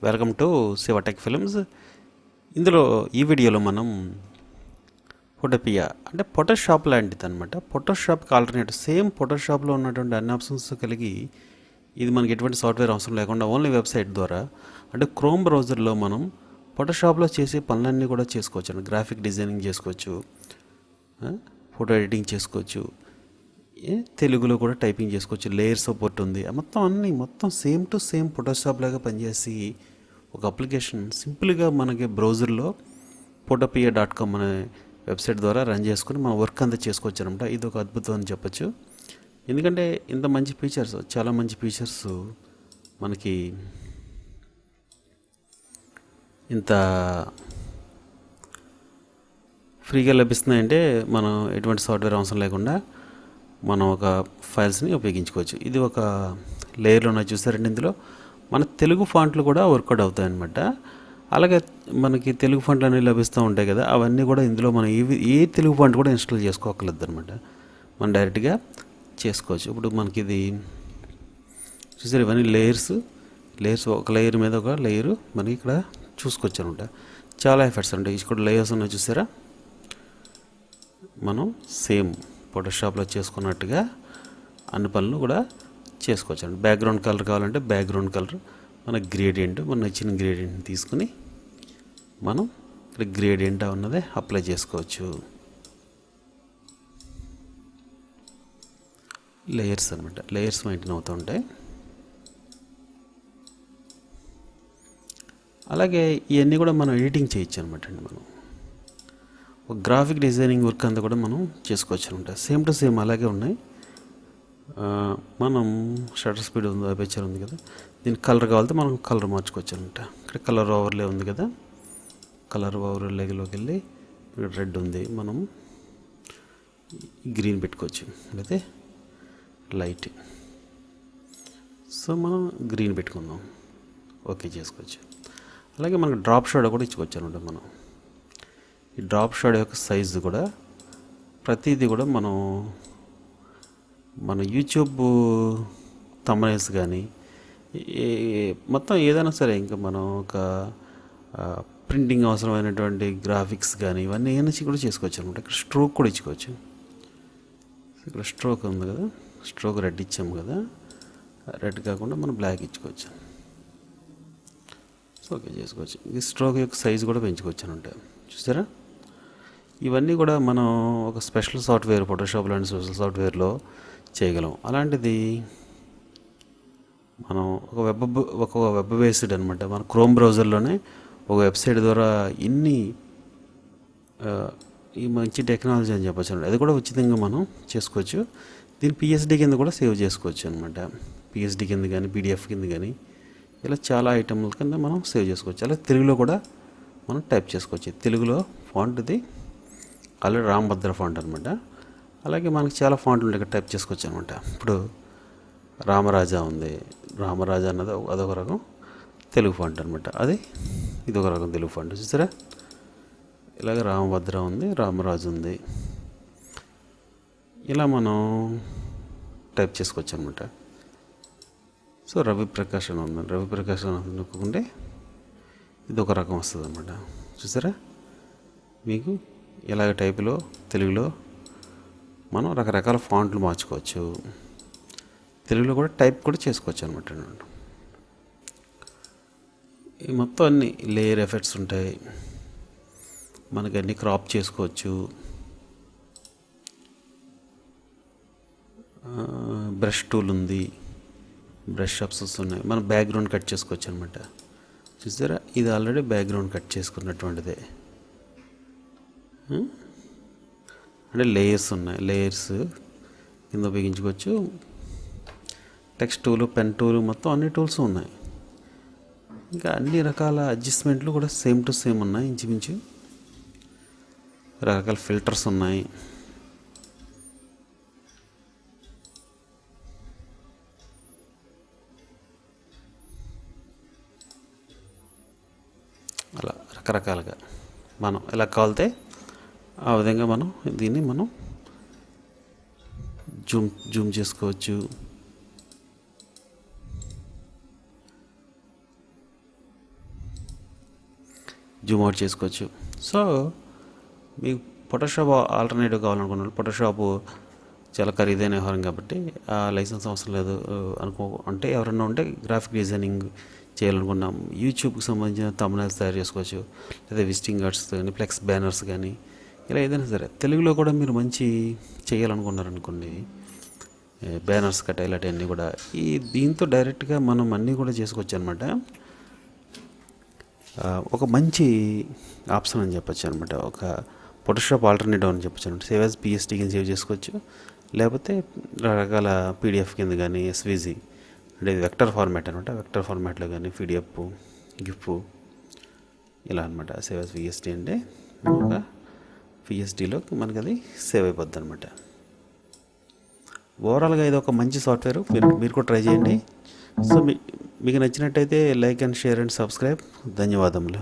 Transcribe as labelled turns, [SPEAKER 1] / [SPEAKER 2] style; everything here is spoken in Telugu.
[SPEAKER 1] Welcome to Shivatech films. ఇందులో ఈ వీడియోలో మనం ఫోటోపియా అంటే ఫోటోషాప్ లాంటిది అనమాట. ఫోటోషాప్కి ఆల్టర్నేటివ్ సేమ్ ఫోటోషాప్లో ఉన్నటువంటి అన్ని ఆప్షన్స్ కలిగి ఇది మనకి ఎటువంటి సాఫ్ట్వేర్ అవసరం లేకుండా ఓన్లీ వెబ్సైట్ ద్వారా అంటే క్రోమ్ బ్రౌజర్లో మనం ఫోటోషాప్లో చేసే పనులన్నీ కూడా చేసుకోవచ్చు అండి. గ్రాఫిక్ డిజైనింగ్ చేసుకోవచ్చు, ఫోటో ఎడిటింగ్ చేసుకోవచ్చు, తెలుగులో కూడా టైపింగ్ చేసుకోవచ్చు, లేయర్ సపోర్ట్ ఉంది. మొత్తం సేమ్ టు సేమ్ ఫోటోషాప్ లాగా పనిచేసి ఒక అప్లికేషన్ సింపుల్గా మనకి బ్రౌజర్లో photopea.com అనే వెబ్సైట్ ద్వారా రన్ చేసుకుని మన వర్క్ అంతా చేసుకోవచ్చు అనమాట. ఇది ఒక అద్భుతం అని చెప్పచ్చు. ఎందుకంటే ఇంత మంచి ఫీచర్స్, చాలా మంచి ఫీచర్స్ మనకి ఇంత ఫ్రీగా లభిస్తున్నాయంటే మనం ఎటువంటి సాఫ్ట్వేర్ అవసరం లేకుండా మనం ఒక ఫైల్స్ని ఉపయోగించుకోవచ్చు. ఇది ఒక లేయర్లో ఉన్నాయి చూసారండి. ఇందులో మన తెలుగు ఫాంట్లు కూడా వర్కౌట్ అవుతాయి అన్నమాట. అలాగే మనకి తెలుగు ఫాంట్లు అనేవి లభిస్తూ ఉంటాయి కదా, అవన్నీ కూడా ఇందులో మనం ఏ తెలుగు ఫాంట్ కూడా ఇన్స్టాల్ చేసుకోకర్లేదు అనమాట. మనం డైరెక్ట్గా చేసుకోవచ్చు. ఇప్పుడు మనకి ఇది చూసారు, ఇవన్నీ లేయర్స్ ఒక లేయర్ మీద ఒక లేయరు మనకి ఇక్కడ చూసుకోవచ్చు అనమాట. చాలా ఎఫెక్ట్స్ ఉంటాయి. ఇక్కడ లేయర్స్ ఉన్నాయి చూసారా. మనం సేమ్ ఫోటోషాప్లో చేసుకున్నట్టుగా అన్ని పనులు కూడా చేసుకోవచ్చు అండి. బ్యాక్గ్రౌండ్ కలర్ కావాలంటే బ్యాక్గ్రౌండ్ కలర్, మన గ్రేడియంట్, మన నచ్చిన గ్రేడియంట్ తీసుకుని మనం ఇక్కడ గ్రేడియంట్ ఉన్నదే అప్లై చేసుకోవచ్చు. లేయర్స్ అనమాట, లేయర్స్ మెయింటైన్ అవుతూ ఉంటాయి. అలాగే ఇవన్నీ కూడా మనం ఎడిటింగ్ చేయొచ్చు అనమాట అండి. మనం ఒక గ్రాఫిక్ డిజైనింగ్ వర్క్ అంతా కూడా మనం చేసుకోవచ్చు అనమాట. సేమ్ టు సేమ్ అలాగే ఉన్నాయి. మనం షటర్ స్పీడ్ ఉంది, అపేచర్ ఉంది కదా, దీనికి కలర్ కావాలంటే మనం కలర్ మార్చుకోవచ్చు అనమాట. ఇక్కడ కలర్ ఓవర్లే ఉంది కదా, కలర్ ఓవర్లేలోకి వెళ్ళి ఇక్కడ రెడ్ ఉంది, మనం గ్రీన్ పెట్టుకోవచ్చు, లేకపోతే లైట్. సో మనం గ్రీన్ పెట్టుకుందాం, ఓకే చేసుకోవచ్చు. అలాగే మనకు డ్రాప్ షాడో కూడా ఇచ్చుకోవచ్చు అనమాట. మనం ఈ డ్రాప్ షాడో యొక్క సైజు కూడా ప్రతిదీ కూడా మన యూట్యూబ్ థంబ్నెయిల్స్ కానీ మొత్తం ఏదైనా సరే, ఇంకా మనం ఒక ప్రింటింగ్ అవసరమైనటువంటి గ్రాఫిక్స్ కానీ ఇవన్నీ ఏ నుంచి కూడా చేసుకోవచ్చు అనమాట. ఇక్కడ స్ట్రోక్ కూడా ఇచ్చుకోవచ్చు. ఇక్కడ స్ట్రోక్ ఉంది కదా, స్ట్రోక్ రెడ్ ఇచ్చాము కదా, రెడ్ కాకుండా మనం బ్లాక్ ఇచ్చుకోవచ్చు. సో ఓకే చేసుకోవచ్చు. ఈ స్ట్రోక్ యొక్క సైజు కూడా పెంచుకోవచ్చు అనమాట. చూసారా, ఇవన్నీ కూడా మనం ఒక స్పెషల్ సాఫ్ట్వేర్, ఫోటోషాప్ లాంటి స్పెషల్ సాఫ్ట్వేర్లో చేయగలం. అలాంటిది మనం ఒక వెబ్ బేస్డ్ అనమాట. మన క్రోమ్ బ్రౌజర్లోనే ఒక వెబ్సైట్ ద్వారా ఈ మంచి టెక్నాలజీ అని చెప్పచ్చు అనమాట. అది కూడా ఉచితంగా మనం చేసుకోవచ్చు. దీన్ని పిఎస్డి కింద కూడా సేవ్ చేసుకోవచ్చు అనమాట. పిఎస్డి కింద కానీ పీడిఎఫ్ కింద కానీ ఇలా చాలా ఐటమ్ల కింద మనం సేవ్ చేసుకోవచ్చు. అలాగే తెలుగులో కూడా మనం టైప్ చేసుకోవచ్చు. తెలుగులో ఫాంట్ ఇది ఆల్రెడీ రామభద్ర ఫాంట్ అనమాట. అలాగే మనకి చాలా ఫాంట్లు ఉంటాయి, ఇక్కడ టైప్ చేసుకోవచ్చు అనమాట. ఇప్పుడు రామరాజా ఉంది, రామరాజా అన్నది అదొక రకం తెలుగు ఫాంట్ అనమాట. ఇది ఒక రకం తెలుగు ఫాంట్. చూసారా, ఇలాగ రామభద్ర ఉంది, రామరాజు ఉంది, ఇలా మనం టైప్ చేసుకోవచ్చు అనమాట. సో రవి ప్రకాష్ అని ఉంది, రవి ప్రకాష్ అని నొక్కుంటే ఇది ఒక రకం వస్తుంది అనమాట. చూసారా, మీకు ఇలాగ టైపులో తెలుగులో మనం రకరకాల ఫాంట్లు మార్చుకోవచ్చు. తెలుగులో కూడా టైప్ కూడా చేసుకోవచ్చు అనమాట. ఈ మొత్తం అన్ని లేయర్ ఎఫెక్ట్స్ ఉంటాయి, మనకి అన్ని క్రాప్ చేసుకోవచ్చు. బ్రష్ టూల్ ఉంది, బ్రష్ ఆప్షన్స్ ఉన్నాయి. మనం బ్యాక్గ్రౌండ్ కట్ చేసుకోవచ్చు అనమాట. చూసారా, ఇది ఆల్రెడీ బ్యాక్గ్రౌండ్ కట్ చేసుకున్నటువంటిదే. అంటే లేయర్స్ ఉన్నాయి, లేయర్స్ కింద ఉపయోగించుకోవచ్చు. టెక్స్ట్ టూలు, పెన్ టూలు, మొత్తం అన్ని టూల్స్ ఉన్నాయి. ఇంకా అన్ని రకాల అడ్జస్ట్మెంట్లు కూడా సేమ్ టు సేమ్ ఉన్నాయి. ఇంచుమించు రకరకాల ఫిల్టర్స్ ఉన్నాయి. అలా రకరకాలుగా మనం ఎలా కావాలితే ఆ విధంగా దీన్ని మనం జూమ్ చేసుకోవచ్చు. జూమ్ అవుట్ చేసుకోవచ్చు. సో మీకు ఫోటోషాప్ ఆల్టర్నేటివ్ కావాలనుకున్న ఫోటోషాప్ చాలా ఖరీదైన వ్యవహారం కాబట్టి ఆ లైసెన్స్ అవసరం లేదు అంటే ఎవరన్నా ఉంటే గ్రాఫిక్ డిజైనింగ్ చేయాలనుకున్నాం, యూట్యూబ్కి సంబంధించిన తమ్నైల్స్ తయారు చేసుకోవచ్చు, లేదా విజిటింగ్ కార్డ్స్ కానీ ఫ్లెక్స్ బ్యానర్స్ కానీ ఇలా ఏదైనా సరే. తెలుగులో కూడా మీరు మంచి చేయాలనుకున్నారనుకోండి, బ్యానర్స్ కట్ట ఇలాంటివన్నీ కూడా దీంతో డైరెక్ట్గా మనం అన్నీ కూడా చేసుకోవచ్చు అనమాట. ఒక మంచి ఆప్షన్ అని చెప్పొచ్చు అనమాట. ఒక ఫోటోషాప్ ఆల్టర్నేటివ్ అని చెప్పొచ్చు అనమాట. సేవ్ యాజ్ పిఎస్టీ కింద సేవ్ చేసుకోవచ్చు, లేకపోతే రకరకాల పీడిఎఫ్ కింద కానీ ఎస్విజి అంటే ఇది వెక్టర్ ఫార్మాట్ అనమాట. వెక్టర్ ఫార్మాట్లో కానీ పీడిఎఫ్, గిఫ్ ఇలా అనమాట. సేవ్ యాజ్ పిఎస్టీ అంటే ఒక పిఎస్టీలో మనకి అది సేవ్ అయిపోద్ది అనమాట. ఓవరాల్గా ఇది ఒక మంచి సాఫ్ట్వేర్, మీరు కూడా ట్రై చేయండి. సో మీకు నచ్చినట్టయితే like and share and subscribe. ధన్యవాదములు.